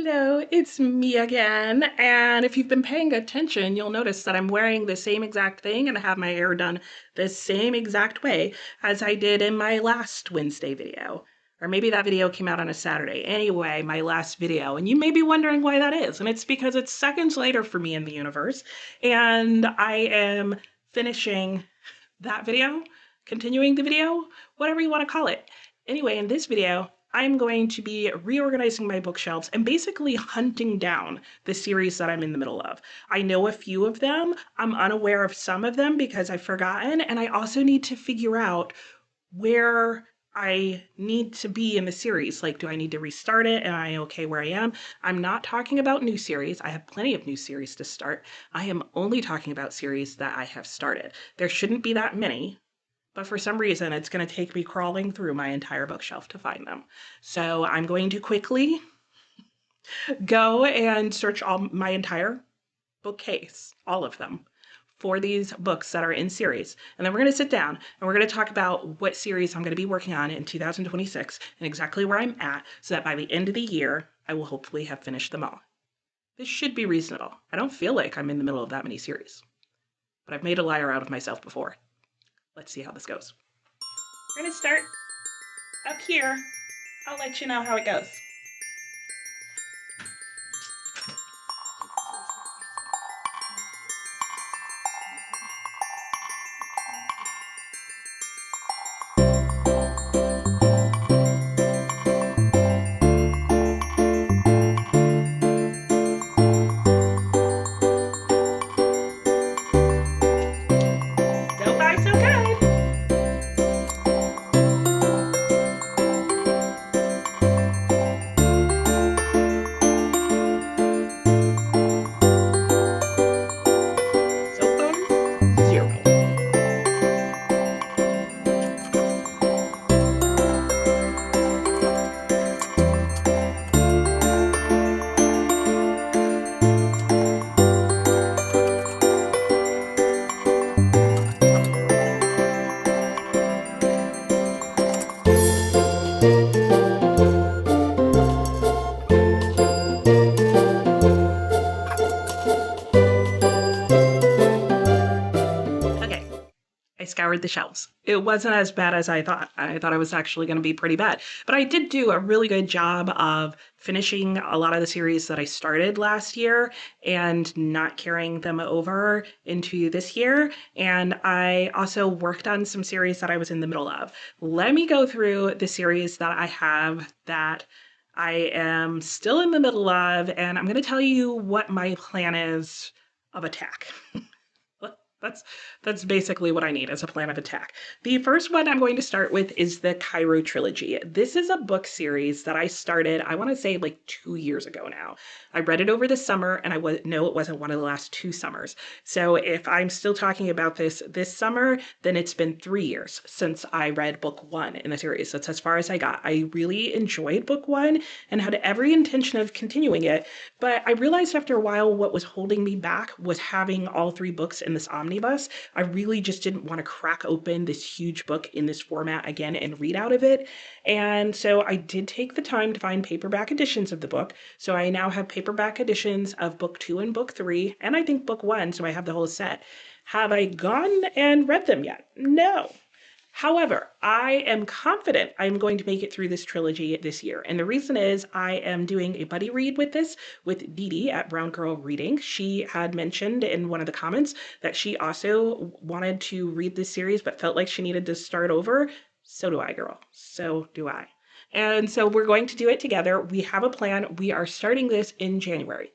Hello, it's me again. And if you've been paying attention, you'll notice that I'm wearing the same exact thing and I have my hair done the same exact way as I did in my last Wednesday video. Or maybe that video came out on a Saturday. Anyway, my last video. And you may be wondering why that is. And it's because it's seconds later for me in the universe. And I am finishing that video, continuing the video, whatever you want to call it. Anyway, in this video, I'm going to be reorganizing my bookshelves and basically hunting down the series that I'm in the middle of. I know a few of them. I'm unaware of some of them because I've forgotten, and I also need to figure out where I need to be in the series. Like, do I need to restart it? Am I okay where I am? I'm not talking about new series. I have plenty of new series to start. I am only talking about series that I have started. There shouldn't be that many, but for some reason it's going to take me crawling through my entire bookshelf to find them. So I'm going to quickly go and search my entire bookcase, all of them, for these books that are in series. And then we're going to sit down and we're going to talk about what series I'm going to be working on in 2026 and exactly where I'm at, so that by the end of the year, I will hopefully have finished them all. This should be reasonable. I don't feel like I'm in the middle of that many series, but I've made a liar out of myself before. Let's see how this goes. We're going to start up here. I'll let you know how it goes. So far, so good. So far, 0. Okay, I scoured the shelves. It wasn't as bad as I thought. I thought it was actually going to be pretty bad. But I did do a really good job of finishing a lot of the series that I started last year and not carrying them over into this year. And I also worked on some series that I was in the middle of. Let me go through the series that I have that I am still in the middle of, and I'm going to tell you what my plan is of attack. That's basically what I need as a plan of attack. The first one I'm going to start with is the Cairo Trilogy. This is a book series that I started, I want to say like 2 years ago now. I read it over the summer, and I know it wasn't one of the last 2 summers. So if I'm still talking about this summer, then it's been 3 years since I read book 1 in the series. That's as far as I got. I really enjoyed book 1 and had every intention of continuing it, but I realized after a while what was holding me back was having all 3 books in this omnibus. I really just didn't want to crack open this huge book in this format again and read out of it. And so I did take the time to find paperback editions of the book. So I now have paperback editions of book 2 and book 3, and I think book 1, so I have the whole set. Have I gone and read them yet? No. However, I am confident I'm going to make it through this trilogy this year. And the reason is I am doing a buddy read with this with Dee Dee at Brown Girl Reading. She had mentioned in one of the comments that she also wanted to read this series but felt like she needed to start over. So do I, girl. So do I. And so we're going to do it together. We have a plan. We are starting this in January.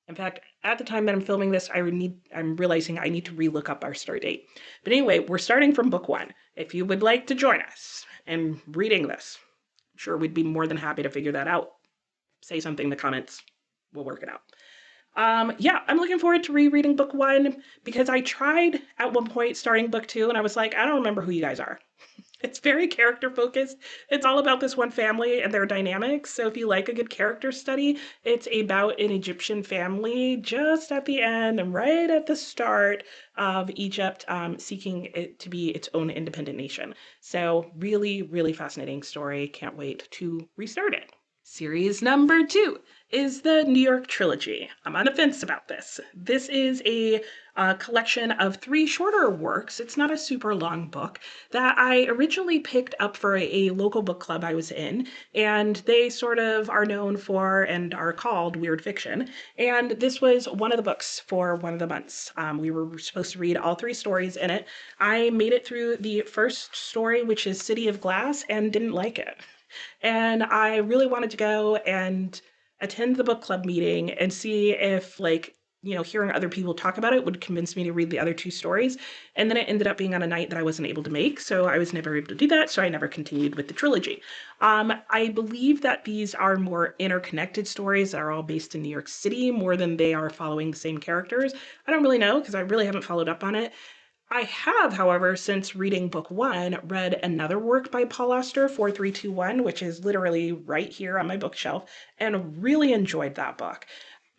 In fact, at the time that I'm filming this, I'm realizing I need to relook up our start date. But anyway, we're starting from book 1. If you would like to join us in reading this, I'm sure we'd be more than happy to figure that out. Say something in the comments. We'll work it out. Yeah, I'm looking forward to rereading book 1 because I tried at one point starting book 2 and I was like, I don't remember who you guys are. It's very character focused. It's all about this one family and their dynamics. So if you like a good character study, it's about an Egyptian family just at the end and right at the start of Egypt seeking it to be its own independent nation. So really, really fascinating story. Can't wait to restart it. Series number 2. is the New York Trilogy. I'm on the fence about this. This is a collection of three shorter works. It's not a super long book that I originally picked up for a local book club I was in, and they sort of are known for and are called weird fiction. And this was one of the books for one of the months. We were supposed to read all three stories in it. I made it through the first story, which is City of Glass, and didn't like it. And I really wanted to go and attend the book club meeting and see if, like, hearing other people talk about it would convince me to read the other two stories. And then it ended up being on a night that I wasn't able to make, so I was never able to do that, so I never continued with the trilogy. I believe that these are more interconnected stories that are all based in New York City more than they are following the same characters. I don't really know because I really haven't followed up on it. I have, however, since reading book one, read another work by Paul Auster, 4321, which is literally right here on my bookshelf, and really enjoyed that book.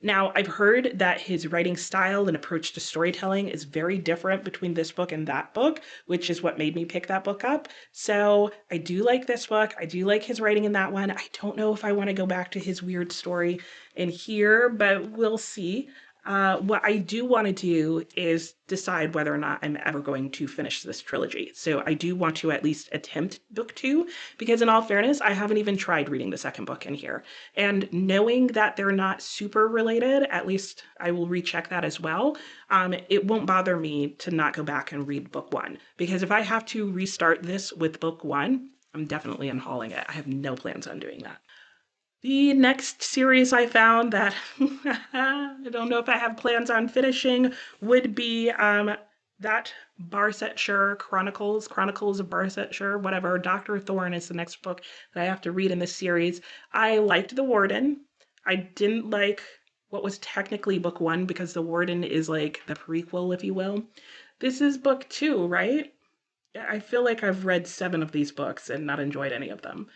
Now, I've heard that his writing style and approach to storytelling is very different between this book and that book, which is what made me pick that book up. So I do like this book. I do like his writing in that one. I don't know if I want to go back to his weird story in here, but we'll see. What I do want to do is decide whether or not I'm ever going to finish this trilogy. So I do want to at least attempt book two, because in all fairness, I haven't even tried reading the second book in here. And knowing that they're not super related, at least I will recheck that as well. It won't bother me to not go back and read book one, because if I have to restart this with book one, I'm definitely unhauling it. I have no plans on doing that. The next series I found that I don't know if I have plans on finishing would be that Barsetshire Chronicles of Barsetshire, whatever. Dr. Thorne is the next book that I have to read in this series. I liked The Warden. I didn't like what was technically book one because The Warden is like the prequel, if you will. This is book two, right? I feel like I've read 7 of these books and not enjoyed any of them.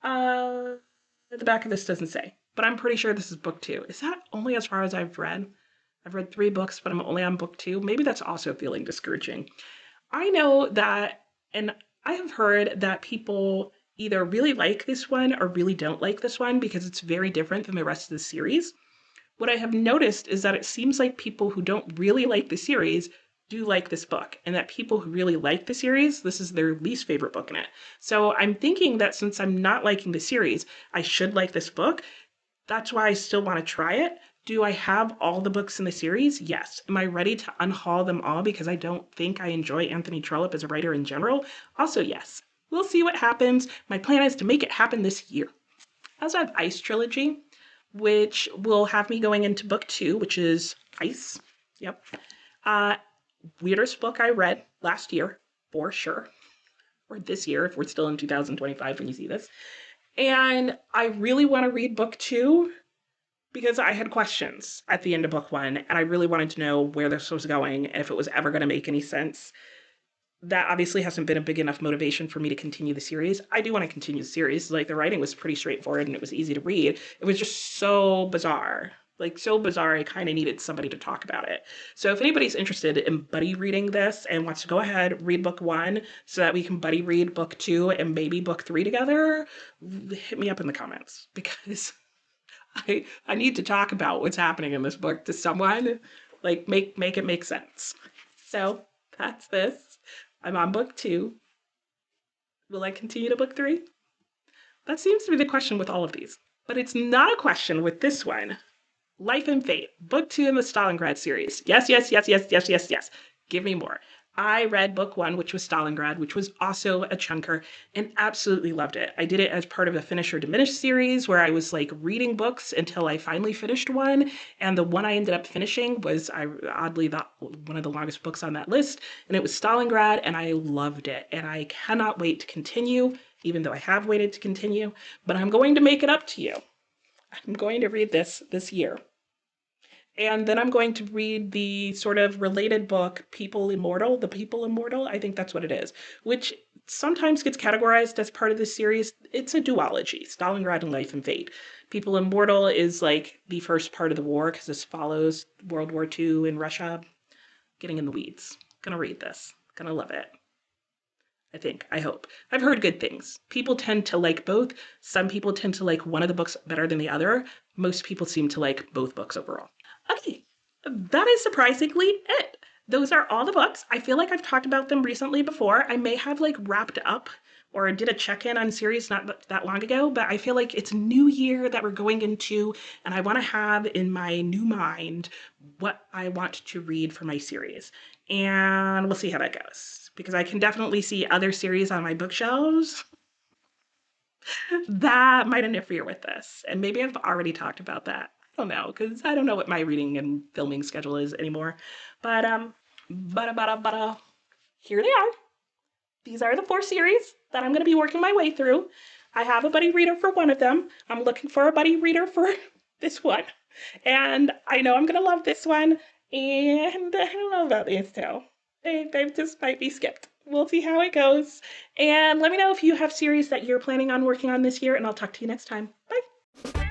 Uh, the back of this doesn't say, but I'm pretty sure this is book two. Is that only as far as I've read? I've read 3 books, but I'm only on book two. Maybe that's also feeling discouraging. I know that, and I have heard that people either really like this one or really don't like this one because it's very different than the rest of the series. What I have noticed is that it seems like people who don't really like the series do like this book, and that people who really like the series, this is their least favorite book in it. So I'm thinking that since I'm not liking the series, I should like this book. That's why I still want to try it. Do I have all the books in the series? Yes. Am I ready to unhaul them all because I don't think I enjoy Anthony Trollope as a writer in general? Also, yes. We'll see what happens. My plan is to make it happen this year. I also have Ice Trilogy, which will have me going into book two, which is Ice. Yep. Uh, Weirdest book I read last year, for sure. Or this year, if we're still in 2025 when you see this. And I really want to read book two because I had questions at the end of book one, and I really wanted to know where this was going and if it was ever going to make any sense. That obviously hasn't been a big enough motivation for me to continue the series. I do want to continue the series. Like, the writing was pretty straightforward and it was easy to read. It was just so bizarre. Like, so bizarre, I kind of needed somebody to talk about it. So if anybody's interested in buddy reading this and wants to go ahead, read book one so that we can buddy read book two and maybe book three together, hit me up in the comments because I need to talk about what's happening in this book to someone. Like, make it make sense. So that's this. I'm on book two. Will I continue to book three? That seems to be the question with all of these. But it's not a question with this one. Life and Fate, book two in the Stalingrad series. Yes, yes, yes, yes, yes, yes, yes. Give me more. I read book one, which was Stalingrad, which was also a chunker, and absolutely loved it. I did it as part of a Finish or Diminish series where I was like reading books until I finally finished one. And the one I ended up finishing was, oddly, one of the longest books on that list, and it was Stalingrad, and I loved it. And I cannot wait to continue, even though I have waited to continue, but I'm going to make it up to you. I'm going to read this year. And then I'm going to read the sort of related book, People Immortal, The People Immortal. I think that's what it is, which sometimes gets categorized as part of this series. It's a duology, Stalingrad and Life and Fate. People Immortal is like the first part of the war because this follows World War II in Russia. Getting in the weeds. Gonna read this. Gonna love it. I think. I hope. I've heard good things. People tend to like both. Some people tend to like one of the books better than the other. Most people seem to like both books overall. Okay, that is surprisingly it. Those are all the books. I feel like I've talked about them recently before. I may have like wrapped up or did a check-in on series not that long ago, but I feel like it's a new year that we're going into, and I want to have in my new mind what I want to read for my series. And we'll see how that goes because I can definitely see other series on my bookshelves that might interfere with this. And maybe I've already talked about that. I don't know, because I don't know what my reading and filming schedule is anymore. But here they are. These are the 4 series that I'm going to be working my way through. I have a buddy reader for one of them. I'm looking for a buddy reader for this one. And I know I'm going to love this one. And I don't know about these two. They just might be skipped. We'll see how it goes. And let me know if you have series that you're planning on working on this year, and I'll talk to you next time. Bye.